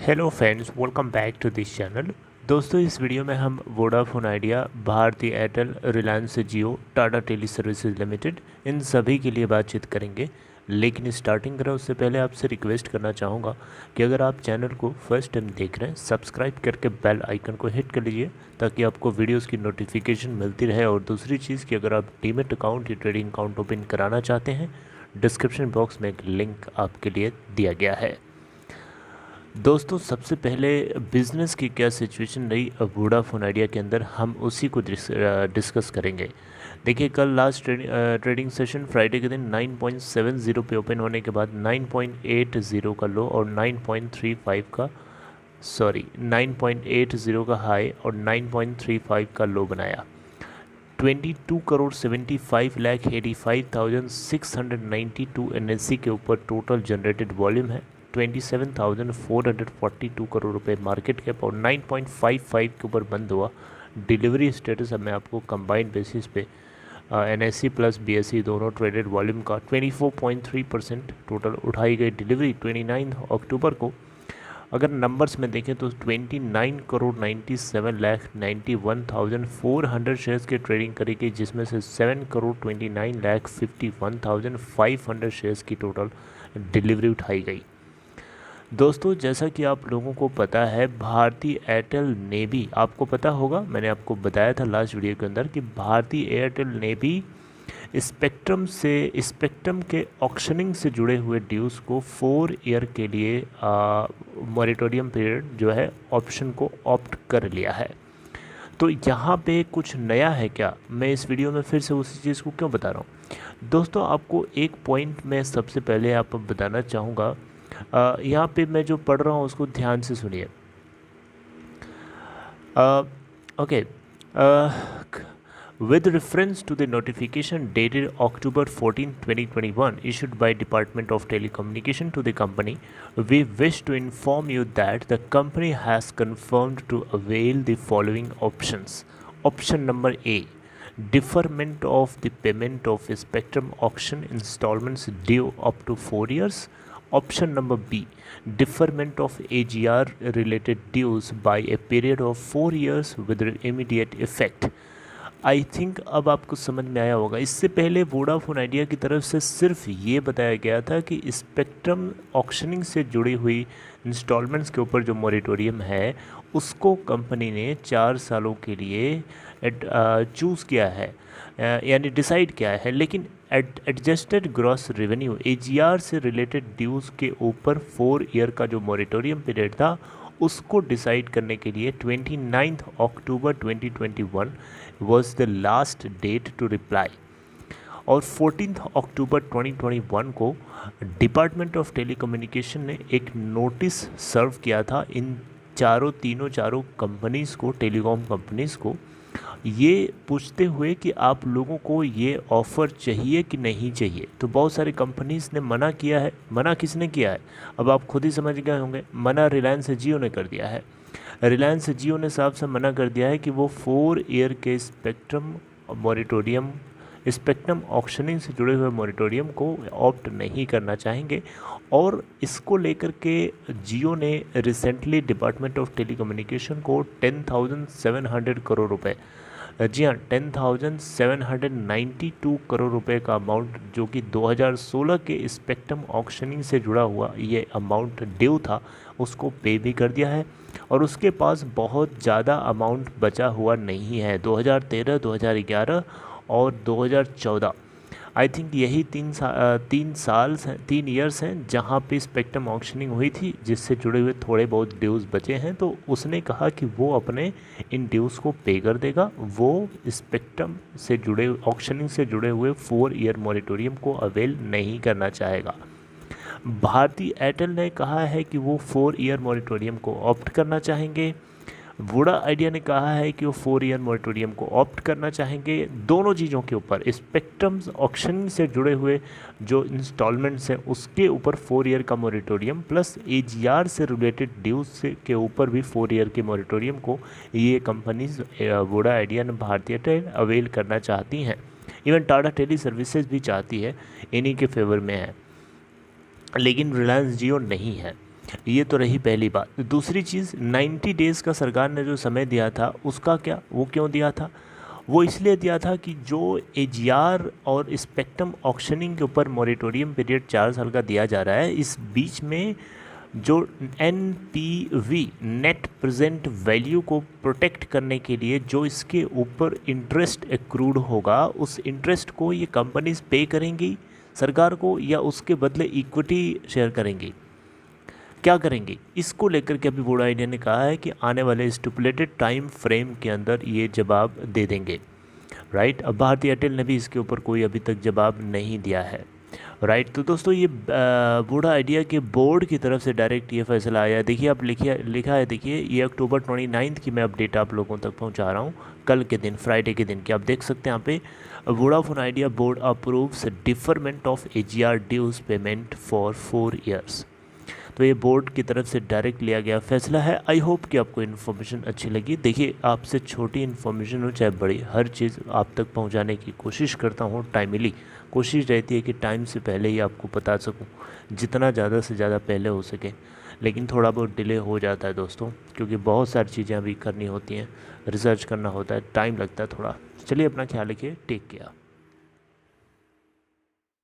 Hello friends, welcome back to this channel. दोस्तों, इस video में हम Vodafone Idea, Bharti Airtel, Reliance Jio, Tata teleservices limited इन सभी के लिए बातचीत करेंगे। लेकिन स्टार्टिंग करें उससे पहले आपसे रिक्वेस्ट करना चाहूँगा कि अगर आप चैनल को फर्स्ट टाइम देख रहे हैं, सब्सक्राइब करके बेल आइकन को हिट कर लीजिए ताकि आपको वीडियोस की नोटिफिकेशन मिलती रहे। और दूसरी चीज़ कि अगर आप डीमैट अकाउंट या ट्रेडिंग अकाउंट ओपन कराना चाहते हैं, डिस्क्रिप्शन बॉक्स में एक लिंक आपके लिए दिया गया है। दोस्तों, सबसे पहले बिज़नेस की क्या सिचुएशन रही वोडाफोन आइडिया के अंदर, हम उसी को डिस्कस करेंगे। देखिए, कल लास्ट ट्रेडिंग सेशन फ्राइडे के दिन 9.70 पे ओपन होने के बाद 9.80 का लो और 9.80 का हाई और 9.35 का लो बनाया। 22 करोड़ 75,85,692 एनएससी के ऊपर टोटल जनरेटेड वॉल्यूम है। 27,442 करोड़ रुपए मार्केट कैप और 9.55 के ऊपर बंद हुआ। डिलीवरी स्टेटस अब मैं आपको कंबाइंड बेसिस पे एनएससी प्लस बीएससी दोनों ट्रेडेड वॉल्यूम का 24.3% टोटल उठाई गई डिलीवरी 29 अक्टूबर को। अगर नंबर्स में देखें तो 29 करोड़ 97,91,400 शेयर्स की ट्रेडिंग करी गई, जिसमें से 7 करोड़ 29,51,500 शेयर्स की टोटल डिलीवरी उठाई गई। दोस्तों, जैसा कि आप लोगों को पता है, भारती एयरटेल ने भी, आपको पता होगा, मैंने आपको बताया था लास्ट वीडियो के अंदर कि भारती एयरटेल ने भी स्पेक्ट्रम के ऑक्शनिंग से जुड़े हुए ड्यूज़ को 4 ईयर के लिए मॉरेटोरियम पीरियड जो है ऑप्शन को ऑप्ट कर लिया है। तो यहाँ पे कुछ नया है क्या? मैं इस वीडियो में फिर से उसी चीज़ को क्यों बता रहा हूँ? दोस्तों, आपको एक पॉइंट मैं सबसे पहले आप बताना चाहूँगा। यहाँ पे मैं जो पढ़ रहा हूँ उसको ध्यान से सुनिए। Okay, with reference to the notification dated October 14, 2021 issued by Department of Telecommunication to the company, we wish to inform you that the company has confirmed to avail the following options. Option number A, deferment of the payment of spectrum auction installments due up to 4 years. Option number B, deferment of AGR related dues by a period of 4 years with immediate effect. I think अब आपको समझ में आया होगा। इससे पहले Vodafone idea की तरफ से सिर्फ ये बताया गया था कि स्पेक्ट्रम ऑक्शनिंग से जुड़ी हुई इंस्टॉलमेंट्स के ऊपर जो मॉरेटोरियम है उसको कंपनी ने 4 सालों के लिए चूज़ किया है, यानी डिसाइड किया है। लेकिन एडजस्टेड ग्रॉस रेवेन्यू AGR से रिलेटेड ड्यूज़ के ऊपर 4 ईयर का जो मॉरेटोरियम पीरियड था उसको डिसाइड करने के लिए 29 अक्टूबर 2021 was the last date to reply। और 14 अक्टूबर 2021 को डिपार्टमेंट ऑफ टेलीकम्युनिकेशन ने एक नोटिस सर्व किया था इन चारों कंपनीज़ को, टेलीकॉम कंपनीज़ को, ये पूछते हुए कि आप लोगों को ये ऑफ़र चाहिए कि नहीं चाहिए। तो बहुत सारी कंपनीज़ ने मना किया है। मना किसने किया है? अब आप खुद ही समझ गए होंगे। मना रिलायंस जियो ने कर दिया है। रिलायंस जियो ने साफ से मना कर दिया है कि वो 4 ईयर के स्पेक्ट्रम ऑक्शनिंग से जुड़े हुए मॉरेटोरियम को ऑप्ट नहीं करना चाहेंगे। और इसको लेकर के जियो ने रिसेंटली डिपार्टमेंट ऑफ टेलीकम्युनिकेशन को 10,700 करोड़ रुपए, जी हाँ, 10,792 करोड़ रुपए का अमाउंट, जो कि 2016 के स्पेक्ट्रम ऑक्शनिंग से जुड़ा हुआ ये अमाउंट ड्यू था, उसको पे भी कर दिया है। और उसके पास बहुत ज़्यादा अमाउंट बचा हुआ नहीं है। 2013, 2011 और 2014, आई थिंक यही 3 ईयर्स हैं जहाँ पे स्पेक्ट्रम ऑक्शनिंग हुई थी, जिससे जुड़े हुए थोड़े बहुत ड्यूज़ बचे हैं। तो उसने कहा कि वो अपने इन ड्यूज़ को पे कर देगा। वो स्पेक्ट्रम से जुड़े, ऑक्शनिंग से जुड़े हुए 4 ईयर मॉरेटोरियम को अवेल नहीं करना चाहेगा। भारती एयरटेल ने कहा है कि वो 4 ईयर मॉरेटोरियम को ऑप्ट करना चाहेंगे। वोडा आइडिया ने कहा है कि वो 4 ईयर मॉरेटोरियम को ऑप्ट करना चाहेंगे। दोनों चीज़ों के ऊपर, स्पेक्ट्रम ऑक्शन से जुड़े हुए जो इंस्टॉलमेंट्स हैं उसके ऊपर 4 ईयर का मॉरेटोरियम, प्लस AGR से रिलेटेड ड्यूज के ऊपर भी 4 ईयर के मॉरेटोरियम को ये कंपनीज वोडा आइडिया ने भारतीय एयरटेल अवेल करना चाहती हैं। इवन टाटा टेली सर्विसेज भी चाहती है, इन्हीं के फेवर में है, लेकिन रिलायंस जियो नहीं है। ये तो रही पहली बात। दूसरी चीज़, 90 डेज़ का सरकार ने जो समय दिया था उसका क्या, वो क्यों दिया था? वो इसलिए दिया था कि जो एजीआर और स्पेक्ट्रम ऑक्शनिंग के ऊपर मॉरेटोरियम पीरियड 4 साल का दिया जा रहा है, इस बीच में जो एनपीवी नेट प्रेजेंट वैल्यू को प्रोटेक्ट करने के लिए जो इसके ऊपर इंटरेस्ट एक्रूड होगा, उस इंटरेस्ट को ये कंपनीज पे करेंगी सरकार को, या उसके बदले इक्विटी शेयर करेंगी, क्या करेंगे? इसको लेकर के अभी वोडा इंडिया ने कहा है कि आने वाले स्टिपुलेटेड टाइम फ्रेम के अंदर ये जवाब दे देंगे, राइट। अब भारतीय एयरटेल ने भी इसके ऊपर कोई अभी तक जवाब नहीं दिया है, राइट। तो दोस्तों ये वोडा आइडिया के बोर्ड की तरफ से डायरेक्ट ये फैसला आया है। देखिए आप लिखा है, देखिए ये अक्टूबर 29 की मैं अपडेट आप लोगों तक पहुंचा रहा हूं, कल के दिन, फ्राइडे के दिन की। आप देख सकते हैं यहाँ पे, Vodafone Idea board approves deferment of AGR dues payment for 4 years. तो ये बोर्ड की तरफ से डायरेक्ट लिया गया फैसला है। आई होप कि आपको इन्फॉर्मेशन अच्छी लगी। देखिए आपसे छोटी इन्फॉर्मेशन हो चाहे बड़ी, हर चीज़ आप तक पहुंचाने की कोशिश करता हूं टाइमली। कोशिश रहती है कि टाइम से पहले ही आपको बता सकूं, जितना ज़्यादा से ज़्यादा पहले हो सके। लेकिन थोड़ा बहुत डिले हो जाता है दोस्तों, क्योंकि बहुत सारी चीज़ें अभी करनी होती हैं, रिसर्च करना होता है, टाइम लगता है थोड़ा। चलिए अपना ख्याल रखिए, टेक केयर।